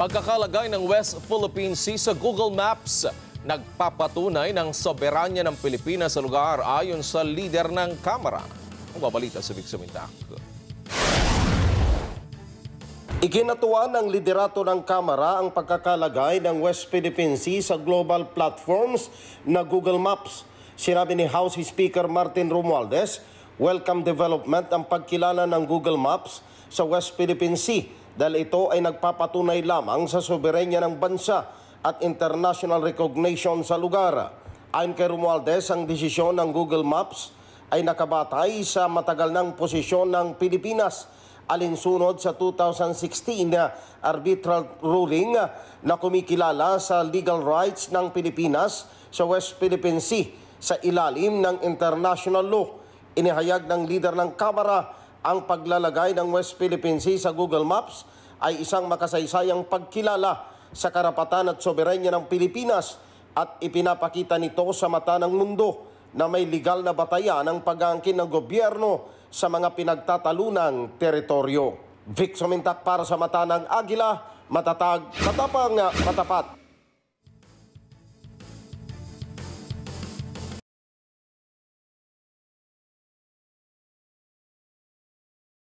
Pagkakalagay ng West Philippine Sea sa Google Maps, nagpapatunay ng soberanya ng Pilipinas sa lugar ayon sa lider ng Kamara. Ang babalita sa Vic Sumindak. Ikinatuwa ng liderato ng Kamara ang pagkakalagay ng West Philippine Sea sa global platforms na Google Maps. Sinabi ni House Speaker Martin Romualdez, welcome development ang pagkilala ng Google Maps sa West Philippine Sea dahil ito ay nagpapatunay lamang sa soberenya ng bansa at international recognition sa lugar. Ayon kay Romualdez, ang desisyon ng Google Maps ay nakabatay sa matagal ng posisyon ng Pilipinas alinsunod sa 2016 na arbitral ruling na kumikilala sa legal rights ng Pilipinas sa West Philippine Sea sa ilalim ng international law. Inihayag ng leader ng Kamara ang paglalagay ng West Philippine Sea sa Google Maps ay isang makasaysayang pagkilala sa karapatan at soberenya ng Pilipinas at ipinapakita nito sa mata ng mundo na may legal na batayan ang pag-aangkin ng gobyerno sa mga pinagtatalunang teritoryo. Vic Sumindak para sa mata ng Agila, matatag, matapang, matapat.